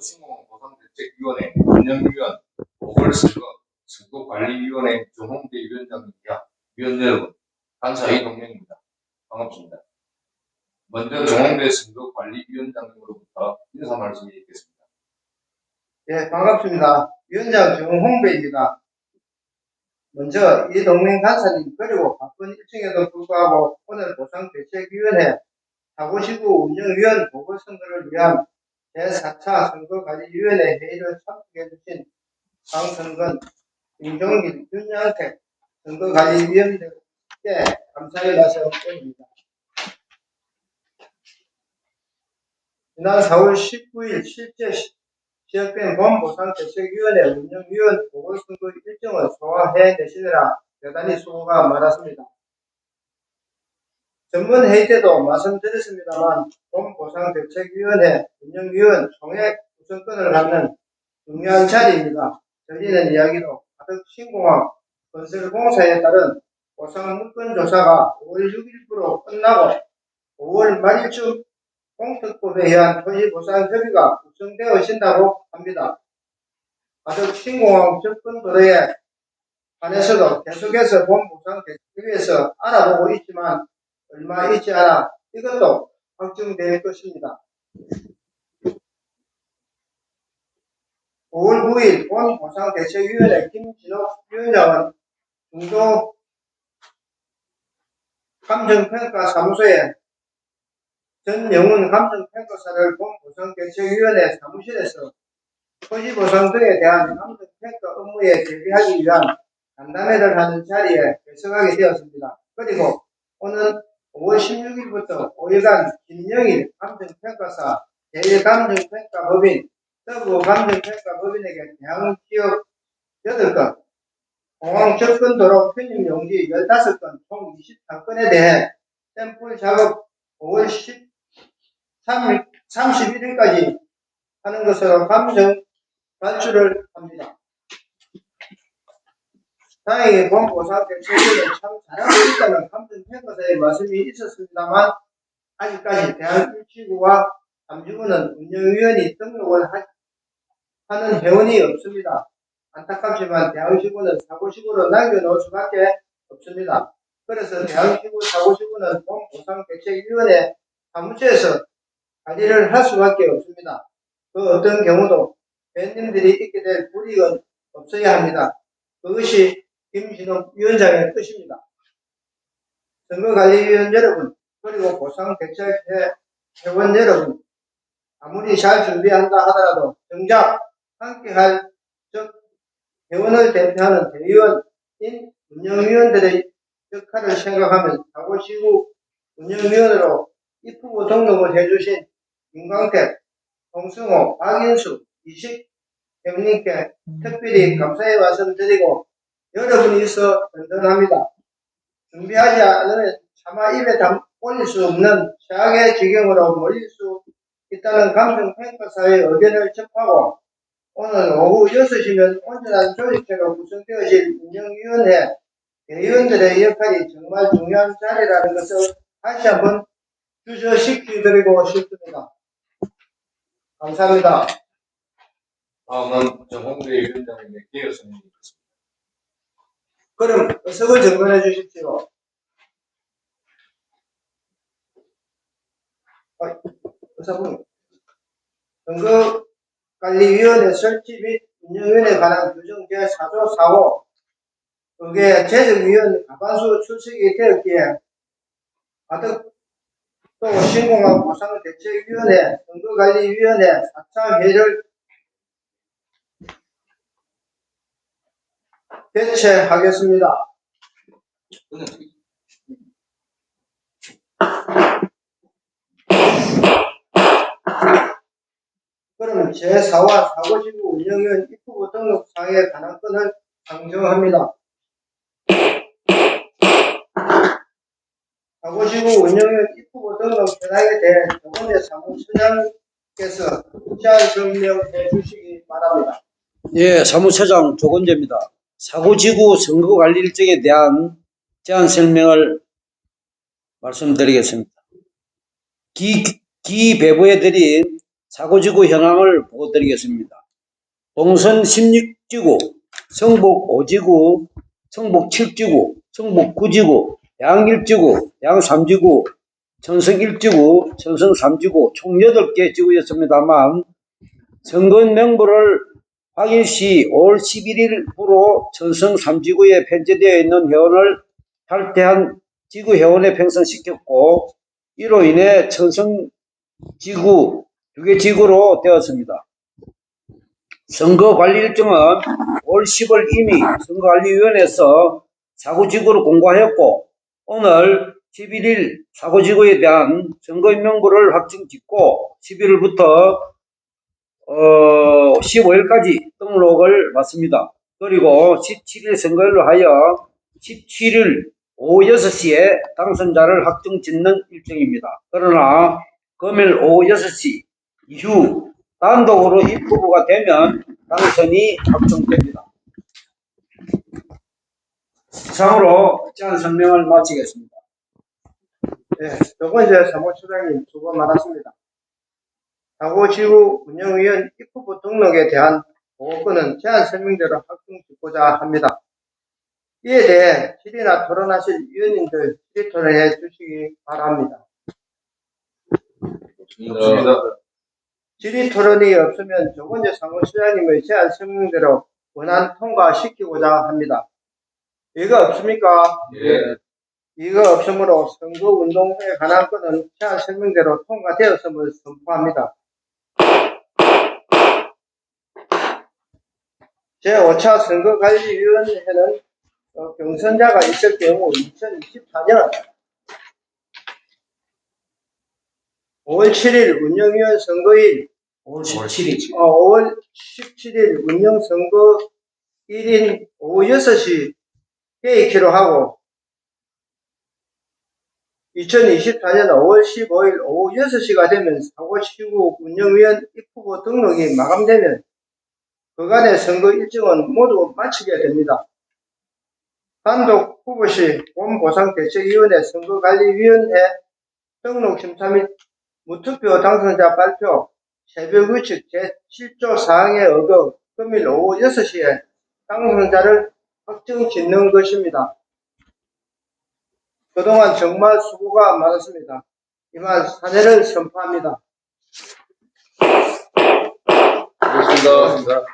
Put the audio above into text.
신공 보상대책위원회 운영위원 보궐선거 선거관리위원회 정홍대 위원장님과 위원 여러분, 간사의 동맹입니다. 반갑습니다. 먼저 정홍대 선거관리위원장님으로부터 인사 말씀이 있겠습니다. 예, 반갑습니다. 위원장 정홍배입니다. 먼저 이 동맹 간사님 그리고 바쁜 일정에도 불구하고 오늘 보상대책위원회 사고시구 운영위원 보궐선거를 위한 제4차 선거관리위원회 회의를 참석해 주신 강성근, 김종길, 윤양택 선거관리위원들께 감사의 말씀 드립니다. 지난 4월 19일 실제 시작된 본보상대책위원회 운영위원 보궐선거 일정을 소화해내시느라 대단히 수고가 많았습니다. 전번 회의 때도 말씀드렸습니다만 본보상대책위원회 운영위원 총회 우선권을 갖는 중요한 자리입니다. 들리는 이야기로 가덕 신공항 건설공사에 따른 보상문건조사가 5월 6일부로 끝나고 5월 말일쯤 공특법에 의한 토지보상협의가 구성되어진다고 합니다. 가덕 신공항 접근도로에 관해서도 계속해서 본보상대책위에서 알아보고 있지만 얼마 있지 않아 이것도 확정될 것입니다. 5월 9일 본보상대책위원회 김진욱 위원장은 중도 감정평가사무소에 전영훈 감정평가사를 본보상대책위원회 사무실에서 토지보상 등에 대한 감정평가 업무에 대비하기 위한 간담회를 하는 자리에 배석하게 되었습니다. 그리고 오늘 5월 16일부터 5일간 김영일 감정평가사, 제1감정평가법인, 서부감정평가법인에게 대항기업 8건, 공항 접근도로 편입용지 15건, 총 24건에 대해 샘플 작업 5월 31일까지 하는 것으로 감정 발주를 합니다. 다행히 본보상대책위원회 참 잘하고 있다는 감정평가사의 말씀이 있었습니다만 아직까지 대한일지구와 삼지구는 운영위원이 등록을 하는 회원이 없습니다. 안타깝지만 대한시구는 사고시구로 남겨놓을 수밖에 없습니다. 그래서 대한시구 사고시구는 본보상대책위원회 사무처에서 관리를 할 수밖에 없습니다. 그 어떤 경우도 회원님들이 있게 될 불이익은 없어야 합니다. 그것이 김진욱 위원장의 뜻입니다. 선거관리위원 여러분, 그리고 보상대책회원 여러분, 아무리 잘 준비한다 하더라도 정작 함께할 회원을 대표하는 대의원인 운영위원들의 역할을 생각하면 사고시구 운영위원으로 입후보 등록을 해주신 윤광택, 홍승호, 박인수, 이식 회원님께 특별히 감사의 말씀드리고 여러분이 있어 든든합니다. 준비하지 않으면 차마 입에 올릴 수 없는 최악의 지경으로 몰릴 수 있다는 감정평가사의 의견을 접하고 오늘 오후 6시면 온전한 조직체로 구성되어질 운영위원회 대의원들의 역할이 정말 중요한 자리라는 것을 다시 한번 주저시켜드리고 싶습니다. 감사합니다. 다음은 정홍대 위원장님의 개요 설명이겠습니다. 그럼 의석을 정돈해 주십시오. 의사분, 선거관리위원회 설치 및 운영위원회에 관한 규정 제4조 4호 그게 재정위원 과반수 출석이 되었기에 가덕 또 신공항 보상대책위원회 선거관리위원회 4차 회의를 개최하겠습니다. 그럼 제4화 사고시구 운영위원 입후보 등록 사항에 관한 건을 상정합니다. 사고시구 운영위원 입후보 등록 현황에 대해 조건대 사무처장께서 제안 설명해 주시기 바랍니다. 예, 사무처장 조건재입니다. 사고지구 선거관리 일정에 대한 제안 설명을 말씀드리겠습니다. 기 배부해드린 사고지구 현황을 보고드리겠습니다. 동선 16지구, 성북 5지구, 성북 7지구, 성북 9지구, 양 1지구, 양 3지구, 천성 1지구, 천성 3지구 총 8개 지구였습니다만 선거인 명부를 확인 시 5월 11일부로 천성 3지구에 편제되어 있는 회원을 탈퇴한 지구 회원에 편성시켰고 이로 인해 천성 지구 2개 지구로 되었습니다. 선거관리 일정은 5월 10일 이미 선거관리위원회에서 사고지구를 공고하였고 오늘 11일 사고지구에 대한 선거인 명부를 확정 짓고 11일부터 15일까지 등록을 받습니다. 그리고 17일 선거일로 하여 17일 오후 6시에 당선자를 확정 짓는 일정입니다. 그러나 금일 오후 6시 이후 단독으로 입후보가 되면 당선이 확정됩니다. 이상으로 제안 설명을 마치겠습니다. 네, 조건재 사무처장님 수고 많았습니다. 사고지구 운영위원 입후보 등록에 대한 보고권은 제안 설명대로 확정 짓고자 합니다. 이에 대해 질의나 토론하실 위원님들 질의 토론해 주시기 바랍니다. 없습니다. 질의 토론이 없으면 조건재 사무처장님의 제안 설명대로 원안 통과시키고자 합니다. 이거 없습니까? 예. 이거 없으므로 선거운동에 관한 건은 제안 설명대로 통과되었음을 선포합니다. 제5차 선거관리위원회는 경선자가 있을 경우 2024년 5월 7일 운영위원 선거일 5월 17일 5월 17일 운영선거일인 오후 6시 회의키로 하고 2024년 5월 15일 오후 6시가 되면 사고지구 운영위원 입후보 등록이 마감되면 그간의 선거 일정은 모두 마치게 됩니다. 단독 후보 시 본보상대책위원회 선거관리위원회 등록심사 및 무투표 당선자 발표 새벽의측 제7조 사항에 어겨 금일 오후 6시에 당선자를 확정 짓는 것입니다. 그동안 정말 수고가 많았습니다. 이만 사퇴를 선포합니다. 고맙습니다.